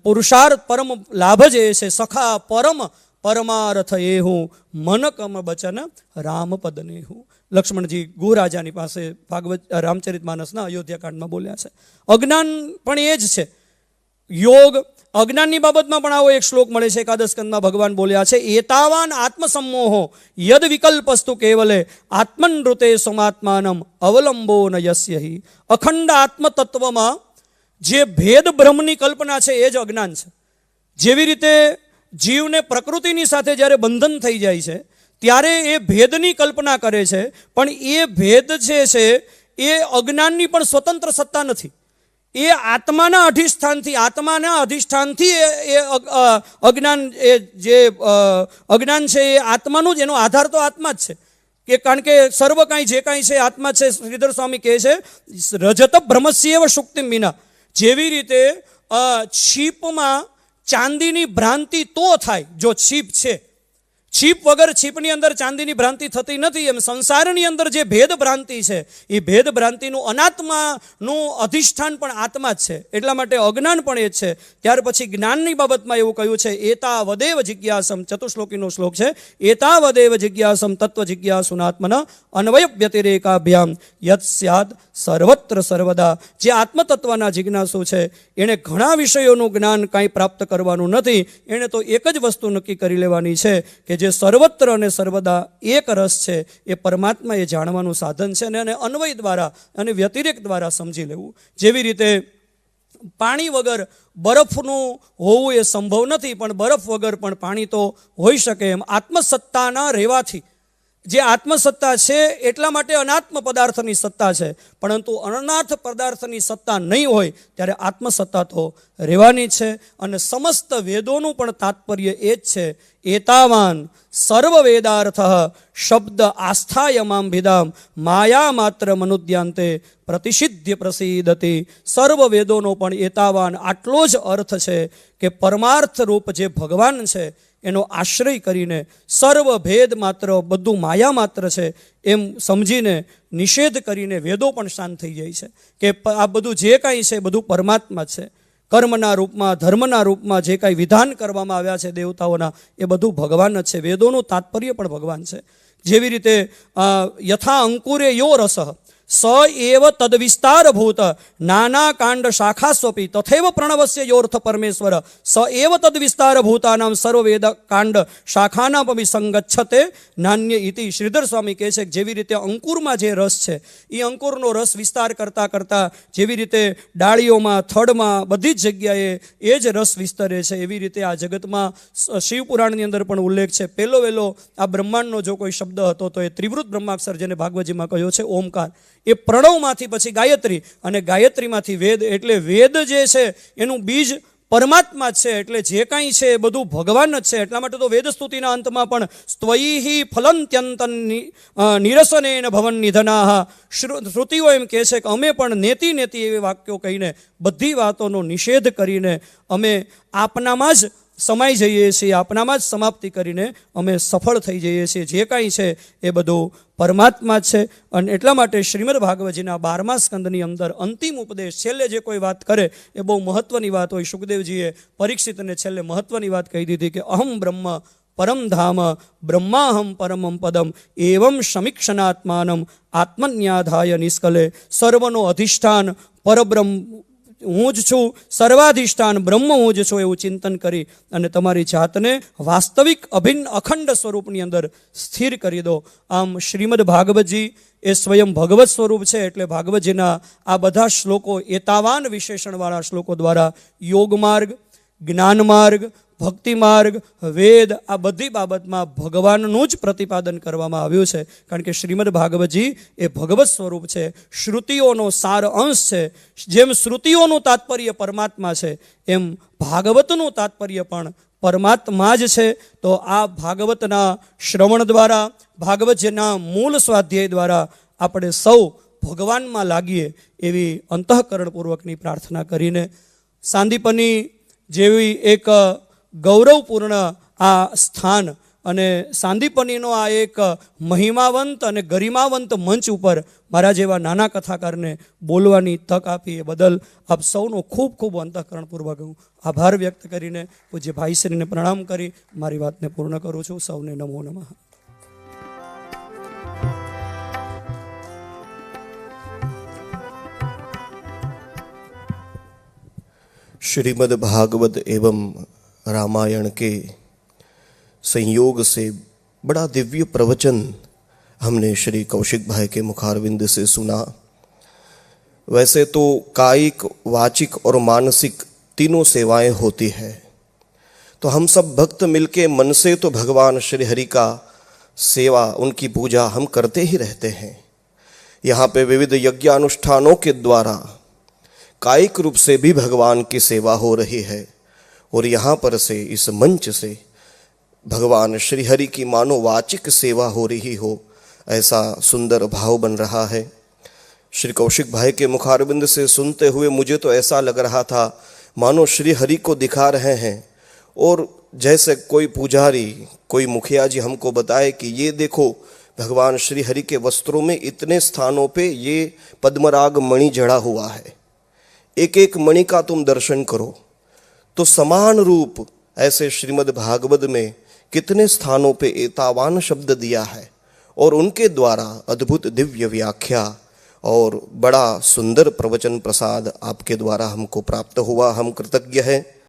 પુરુષાર્થ, પરમ લાભ જ એ છે સખા પરમ પરમાર્થ એ હું મન કમ બચન રામ પદને હું. લક્ષ્મણજી ગુહરાજાની પાસે ભાગવત રામચરિતમાનસના અયોધ્યાકાંડમાં બોલ્યા છે. અજ્ઞાન પણ એ જ છે. યોગ અજ્ઞાનની બાબતમાં પણ આવો એક શ્લોક મળે છે. એકાદશ સ્કંદમાં ભગવાન બોલ્યા છે એતાવાન આત્મસમોહો યદ વિકલ્પસ્તુ કેવલે આત્મનૃતે સમાત્માનમ અવલંબો ન યસ્યહિ. અખંડ આત્મતત્વમાં જે ભેદ બ્રહ્મની કલ્પના છે એ જ અજ્ઞાન છે. જેવી રીતે જીવને પ્રકૃતિની સાથે જ્યારે બંધન થઈ જાય છે ત્યારે એ ભેદની કલ્પના કરે છે, પણ એ ભેદ જે છે એ અજ્ઞાનની પણ સ્વતંત્ર સત્તા નથી. એ આત્માના અધિષ્ઠાનથી એ અજ્ઞાન, એ જે અજ્ઞાન છે એ આત્માનું જ, એનો આધાર તો આત્મા જ છે. કે કારણ કે સર્વ કાંઈ જે કાંઈ છે આત્મા છે. શ્રીધર સ્વામી કહે છે રજત બ્રહ્મસ્યેવ શુક્તિમ વિના. જેવી રીતે છીપમાં ચાંદીની ભ્રાંતિ તો થાય જો છીપ છે, છીપ વગર છીપની અંદર ચાંદીની ભ્રાંતિ થતી નથી, એમ સંસારની અંદર જે ભેદ ભ્રાંતિ છે એ ભેદ ભ્રાંતિનું અનાત્માનું અધિષ્ઠાન પણ આત્મા જ છે. એટલા માટે અજ્ઞાન પણ એ જ છે. ત્યાર પછી જ્ઞાનની બાબતમાં એવું કહ્યું છે, એતા વદેવ જિજ્ઞાસમ, ચતુશ્લોકીનો શ્લોક છે, એતા વદેવ જિજ્ઞાસમ તત્વ જિજ્ઞાસુનાત્મન અન્વય વ્યતિરેકાભ્યામ યત સ્યાદ સર્વત્ર સર્વદા. જે આત્મતત્વના જિજ્ઞાસુ છે એણે ઘણા વિષયોનું જ્ઞાન કાંઈ પ્રાપ્ત કરવાનું નથી, એણે તો એક જ વસ્તુ નક્કી કરી લેવાની છે કે જે સર્વત્ર અને સર્વદા એક રસ છે એ પરમાત્મા એ જાણવાનું સાધન છે, અને એને અન્વય દ્વારા અને વ્યતિરેક દ્વારા સમજી લેવું. જેવી રીતે પાણી વગર બરફનું હોવું એ સંભવ નથી, પણ બરફ વગર પણ પાણી તો હોઈ શકે. એમ આત્મસત્તાના રહેવાથી જે આત્મસત્તા છે એટલા માટે અનાત્મ પદાર્થની સત્તા છે, પરંતુ અનાથ પદાર્થની સત્તા નહીં હોય ત્યારે આત્મસત્તા તો રહેવાની છે. અને સમસ્ત વેદોનું પણ તાત્પર્ય એ જ છે, એતાવાન સર્વ વેદાર્થ શબ્દ આસ્થાયમામ ભિદામ માયા માત્ર મનુદ્યાંતે પ્રતિષિધ્ય પ્રસિદ્ધતિ. સર્વ વેદોનો પણ એતાવાન આટલો જ અર્થ છે કે પરમાર્થ રૂપ જે ભગવાન છે એનો આશ્રય કરીને સર્વ ભેદ માત્ર, બધું માયા માત્ર છે એમ સમજીને નિષેધ કરીને વેદો પણ શાંત થઈ જાય છે કે આ બધું જે કાંઈ છે બધું પરમાત્મા છે. કર્મના રૂપમાં, ધર્મના રૂપમાં જે કાંઈ વિધાન કરવામાં આવ્યા છે દેવતાઓના, એ બધું ભગવાન જ છે. વેદોનું તાત્પર્ય પણ ભગવાન છે. જેવી રીતે યથા અંકુરે યો રસ સ એવ તદ વિસ્તારભૂત નાના કાંડ શાખાસ્વપી તથૈવ પ્રણવસ્ય યોર્થ પરમેશ્વર સ એવ તદ વિસ્તારભૂતાનામ સર્વવેદ કાંડ શાખાનાપમિ સંગચ્છતે નાન્ય ઇતિ. શ્રીધર સ્વામી કહે છે કે જેવી રીતે અંકુરમાં જે રસ છે એ અંકુરનો રસ વિસ્તાર કરતાં કરતાં જેવી રીતે ડાળીઓમાં, થડમાં, બધી જ જગ્યાએ એ જ રસ વિસ્તરે છે, એવી રીતે આ જગતમાં શિવપુરાણની અંદર પણ ઉલ્લેખ છે. પહેલો વહેલો આ બ્રહ્માંડનો જો કોઈ શબ્દ હતો તો એ ત્રિવૃત બ્રહ્માક્ષર, જેને ભાગવતજીમાં કહ્યો છે ઓમકાર, એ પ્રણવમાંથી પછી ગાયત્રી, અને ગાયત્રીમાંથી વેદ. એટલે વેદ જે છે એનું બીજ પરમાત્મા જ છે. એટલે જે કાંઈ છે એ બધું ભગવાન જ છે. એટલા માટે તો વેદ સ્તુતિના અંતમાં પણ સ્ત્વયિ ફલંત્યંતન નિરસનેન ભવન નિધનાહ, શ્રુતિઓ એમ કહે છે કે અમે પણ નેતિ નેતિ એવી વાક્યો કહીને, બધી વાતોનો નિષેધ કરીને અમે આપનામાં જ સમાઈ જઈએ છીએ, આપનામાં જ સમાપ્તિ કરીને અમે સફળ થઈ જઈએ છીએ. જે કાંઈ છે એ બધું પરમાત્મા જ છે. અને એટલા માટે શ્રીમદ ભાગવતજીના 12મા સ્કંદની અંદર અંતિમ ઉપદેશ, છેલ્લે જે કોઈ વાત કરે એ બહુ મહત્વની વાત હોય. સુખદેવજીએ પરીક્ષિતને છેલ્લે મહત્વની વાત કહી દીધી કે અહમ બ્રહ્મ પરમ ધામ બ્રહ્માહમ પરમમ પદમ એવમ સમીક્ષણાત્માનમ આત્મન્યાધાય નિષ્કલે. સર્વનો અધિષ્ઠાન પરબ્રહ્મ હું જ છું, સર્વાધિષ્ઠાન બ્રહ્મ હું જ છું એવું ચિંતન કરી અને તમારી જાતને વાસ્તવિક અભિન્ન અખંડ સ્વરૂપની અંદર સ્થિર કરી દો. આમ શ્રીમદ ભાગવતજી એ સ્વયં ભગવત સ્વરૂપ છે. એટલે ભાગવતજીના આ બધા શ્લોકો એતાવાન વિશેષણવાળા શ્લોકો દ્વારા યોગ માર્ગ, જ્ઞાન માર્ગ, ભક્તિ માર્ગ, વેદ, આ બધી બાબતમાં ભગવાનનું જ પ્રતિપાદન કરવામાં આવ્યું છે. કારણ કે શ્રીમદ ભાગવતજી એ ભગવત સ્વરૂપ છે, શ્રુતિઓનો સાર અંશ છે. જેમ શ્રુતિઓનું તાત્પર્ય પરમાત્મા છે એમ ભાગવતનું તાત્પર્ય પણ પરમાત્મા જ છે. તો આ ભાગવતના શ્રવણ દ્વારા, ભાગવતજીના મૂળ સ્વાધ્યાય દ્વારા આપણે સૌ ભગવાનમાં લાગીએ એવી અંતઃકરણપૂર્વકની પ્રાર્થના કરીને સાંદીપની જેવી એક ગૌરવપૂર્ણ આ સ્થાન અને સાંદીપનીનો આ એક મહિમાવંત અને ગરિમાવંત મંચ ઉપર મારા જેવા નાના કથાકારને બોલવાની તક આપી એ બદલ આપ સૌનો ખૂબ ખૂબ અંતઃકરણપૂર્વક હું આભાર વ્યક્ત કરીને પૂજ્ય ભાઈશ્રીને પ્રણામ કરી મારી વાતને પૂર્ણ કરું છું. સૌને નમો નમઃ. श्रीमद् भागवत एवं रामायण के संयोग से बड़ा दिव्य प्रवचन हमने श्री कौशिक भाई के मुखारविंद से सुना. वैसे तो कायिक, वाचिक और मानसिक तीनों सेवाएं होती है, तो हम सब भक्त मिलके मन से तो भगवान श्री हरि का सेवा, उनकी पूजा हम करते ही रहते हैं. यहाँ पे विविध यज्ञानुष्ठानों के द्वारा कायिक रूप से भी भगवान की सेवा हो रही है, और यहाँ पर से इस मंच से भगवान श्री हरि की मानो वाचिक सेवा हो रही हो, ऐसा सुंदर भाव बन रहा है. श्री कौशिक भाई के मुखारबिंद से सुनते हुए मुझे तो ऐसा लग रहा था मानो श्री हरि को दिखा रहे हैं और जैसे कोई पुजारी, कोई मुखिया जी हमको बताए कि ये देखो भगवान श्री हरि के वस्त्रों में इतने स्थानों पे ये पद्मराग मणि जड़ा हुआ है, एक एक मणि का तुम दर्शन करो। तो समान रूप ऐसे श्रीमद् भागवत में कितने स्थानों पे एतावान शब्द दिया है और उनके द्वारा अद्भुत दिव्य व्याख्या और बड़ा सुंदर प्रवचन प्रसाद आपके द्वारा हमको प्राप्त हुआ। हम कृतज्ञ हैं।